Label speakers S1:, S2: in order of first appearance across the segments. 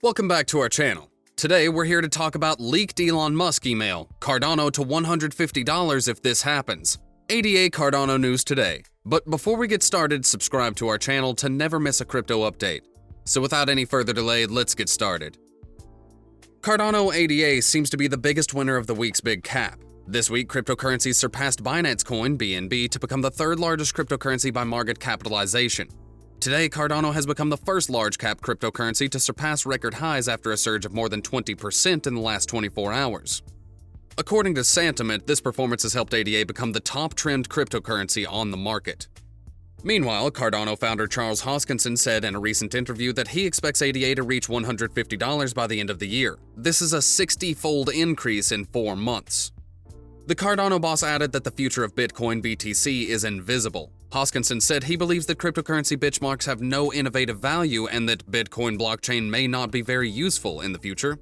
S1: Welcome back to our channel. Today we're here to talk about leaked Elon Musk email, Cardano to $150 if this happens. ADA Cardano news today. But before we get started, subscribe to our channel to never miss a crypto update. So without any further delay, let's get started. Cardano ADA seems to be the biggest winner of the week's big cap. This week, cryptocurrencies surpassed Binance Coin, BNB, to become the third largest cryptocurrency by market capitalization. Today, Cardano has become the first large-cap cryptocurrency to surpass record highs after a surge of more than 20% in the last 24 hours. According to Sentiment, this performance has helped ADA become the top-trend cryptocurrency on the market. Meanwhile, Cardano founder Charles Hoskinson said in a recent interview that he expects ADA to reach $150 by the end of the year. This is a 60-fold increase in 4 months. The Cardano boss added that the future of Bitcoin BTC is invisible. Hoskinson said he believes that cryptocurrency benchmarks have no innovative value and that Bitcoin blockchain may not be very useful in the future.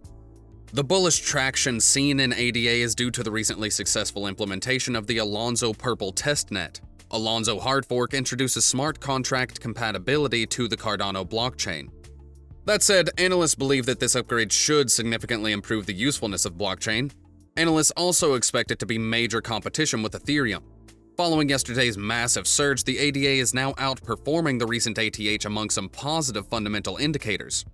S1: The bullish traction seen in ADA is due to the recently successful implementation of the Alonzo Purple testnet. Alonzo hard fork introduces smart contract compatibility to the Cardano blockchain. That said, analysts believe that this upgrade should significantly improve the usefulness of blockchain. Analysts also expect it to be major competition with Ethereum. Following yesterday's massive surge, the ADA is now outperforming the recent ATH among some positive fundamental indicators.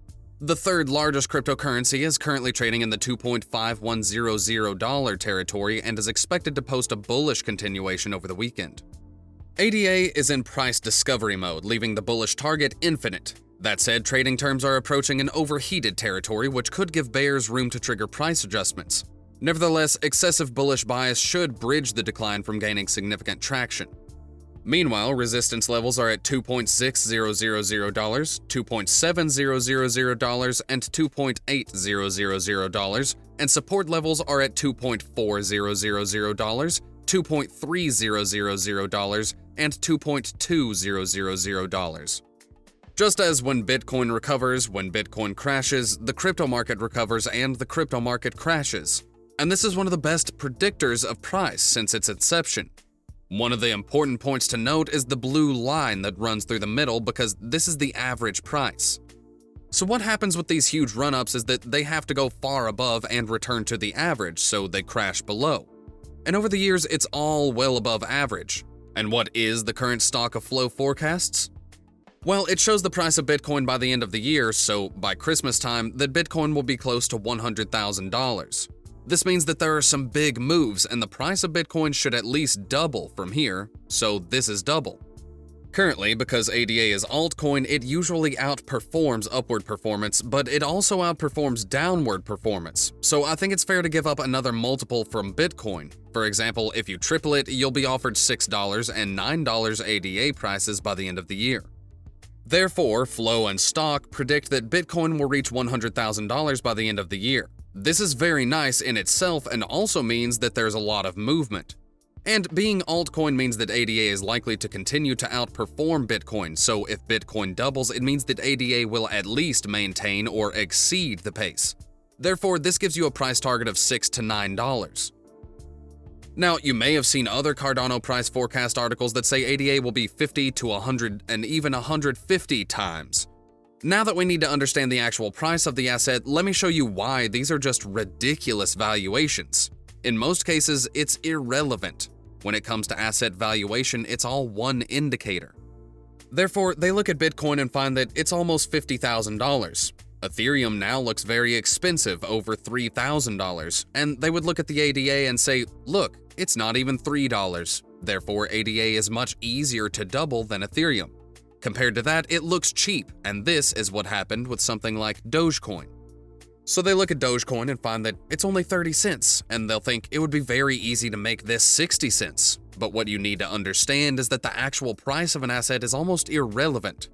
S1: The third largest cryptocurrency is currently trading in the $2.5100 territory and is expected to post a bullish continuation over the weekend. ADA is in price discovery mode, leaving the bullish target infinite. That said, trading terms are approaching an overheated territory, which could give bears room to trigger price adjustments. Nevertheless, excessive bullish bias should bridge the decline from gaining significant traction. Meanwhile, resistance levels are at $2.6000, $2.7000, and $2.8000, and support levels are at $2.4000, $2.3000, and $2.2000. Just as when Bitcoin recovers, when Bitcoin crashes, the crypto market recovers and the crypto market crashes. And this is one of the best predictors of price since its inception. One of the important points to note is the blue line that runs through the middle because this is the average price. So what happens with these huge run-ups is that they have to go far above and return to the average, so they crash below. And over the years, it's all well above average. And what is the current stock of flow forecasts? Well, it shows the price of Bitcoin by the end of the year, so by Christmas time, that Bitcoin will be close to $100,000. This means that there are some big moves and the price of Bitcoin should at least double from here, so this is double. Currently, because ADA is altcoin, it usually outperforms upward performance, but it also outperforms downward performance, so I think it's fair to give up another multiple from Bitcoin. For example, if you triple it, you'll be offered $6 and $9 ADA prices by the end of the year. Therefore, Flow and Stock predict that Bitcoin will reach $100,000 by the end of the year. This is very nice in itself and also means that there's a lot of movement. And being altcoin means that ADA is likely to continue to outperform Bitcoin, so if Bitcoin doubles, it means that ADA will at least maintain or exceed the pace. Therefore, this gives you a price target of $6 to $9. Now, you may have seen other Cardano price forecast articles that say ADA will be 50 to 100 and even 150 times. Now that we need to understand the actual price of the asset, let me show you why these are just ridiculous valuations. In most cases, it's irrelevant. When it comes to asset valuation, it's all one indicator. Therefore, they look at Bitcoin and find that it's almost $50,000. Ethereum now looks very expensive, over $3,000, and they would look at the ADA and say, look, it's not even $3. Therefore, ADA is much easier to double than Ethereum. Compared to that, it looks cheap, and this is what happened with something like Dogecoin. So they look at Dogecoin and find that it's only 30 cents, and they'll think it would be very easy to make this 60 cents. But what you need to understand is that the actual price of an asset is almost irrelevant.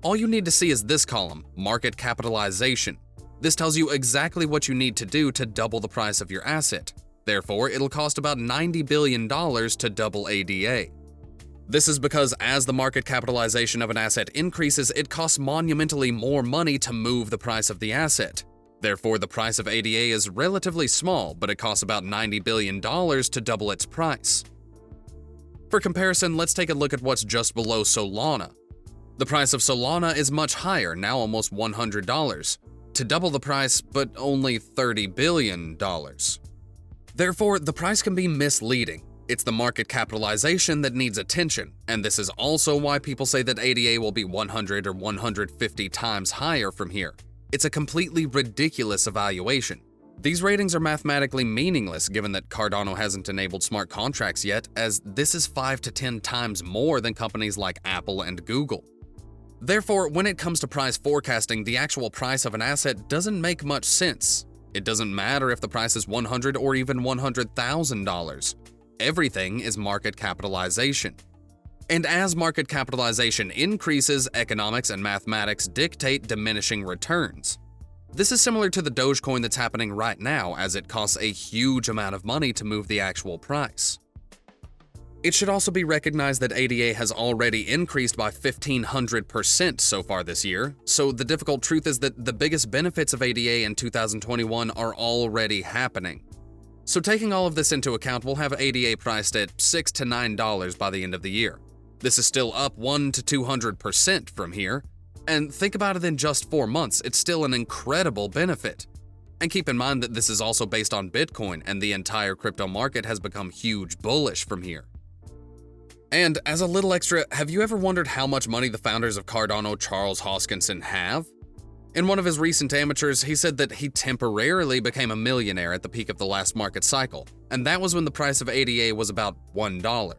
S1: All you need to see is this column, market capitalization. This tells you exactly what you need to do to double the price of your asset. Therefore, it'll cost about $90 billion to double ADA. This is because as the market capitalization of an asset increases, it costs monumentally more money to move the price of the asset. Therefore, the price of ADA is relatively small, but it costs about $90 billion to double its price. For comparison, let's take a look at what's just below Solana. The price of Solana is much higher, now almost $100. to double the price, but only $30 billion. Therefore, the price can be misleading. It's the market capitalization that needs attention, and this is also why people say that ADA will be 100 or 150 times higher from here. It's a completely ridiculous evaluation. These ratings are mathematically meaningless given that Cardano hasn't enabled smart contracts yet, as this is 5 to 10 times more than companies like Apple and Google. Therefore, when it comes to price forecasting, the actual price of an asset doesn't make much sense. It doesn't matter if the price is $100 or even $100,000. Everything is market capitalization. And as market capitalization increases, economics and mathematics dictate diminishing returns. This is similar to the Dogecoin that's happening right now, as it costs a huge amount of money to move the actual price. It should also be recognized that ADA has already increased by 1,500% so far this year, so the difficult truth is that the biggest benefits of ADA in 2021 are already happening. So taking all of this into account, we'll have ADA priced at $6 to $9 by the end of the year. This is still up 100 to 200% from here. And think about it, in just 4 months, it's still an incredible benefit. And keep in mind that this is also based on Bitcoin, and the entire crypto market has become huge bullish from here. And as a little extra, have you ever wondered how much money the founders of Cardano, Charles Hoskinson, have? In one of his recent amateurs, he said that he temporarily became a millionaire at the peak of the last market cycle, and that was when the price of ADA was about $1.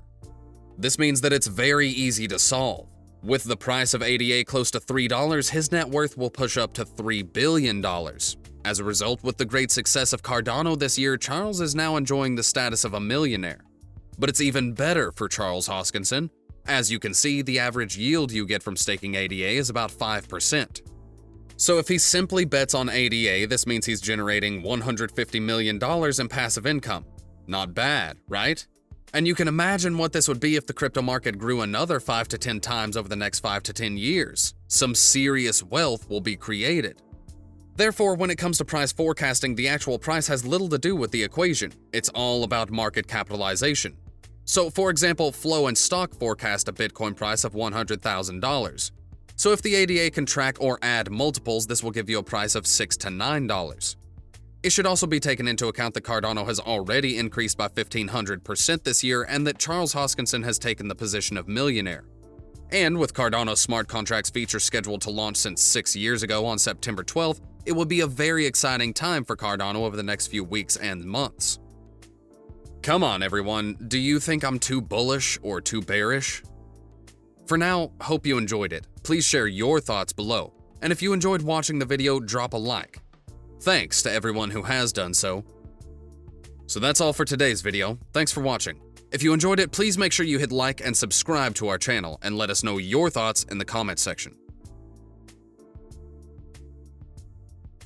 S1: This means that it's very easy to solve. With the price of ADA close to $3, his net worth will push up to $3 billion. As a result, with the great success of Cardano this year, Charles is now enjoying the status of a millionaire. But it's even better for Charles Hoskinson. As you can see, the average yield you get from staking ADA is about 5%. So if he simply bets on ADA, this means he's generating $150 million in passive income. Not bad, right? And you can imagine what this would be if the crypto market grew another 5 to 10 times over the next 5 to 10 years. Some serious wealth will be created. Therefore, when it comes to price forecasting, the actual price has little to do with the equation. It's all about market capitalization. So, for example, Flow and Stock forecast a Bitcoin price of $100,000. So if the ADA can track or add multiples, this will give you a price of $6 to $9. It should also be taken into account that Cardano has already increased by 1,500% this year, and that Charles Hoskinson has taken the position of millionaire. And with Cardano's smart contracts feature scheduled to launch since 6 years ago on September 12th, it will be a very exciting time for Cardano over the next few weeks and months. Come on, everyone, do you think I'm too bullish or too bearish? For now, hope you enjoyed it. Please share your thoughts below, and if you enjoyed watching the video, drop a like. Thanks to everyone who has done so. So that's all for today's video. Thanks for watching. If you enjoyed it, please make sure you hit like and subscribe to our channel, and let us know your thoughts in the comments section.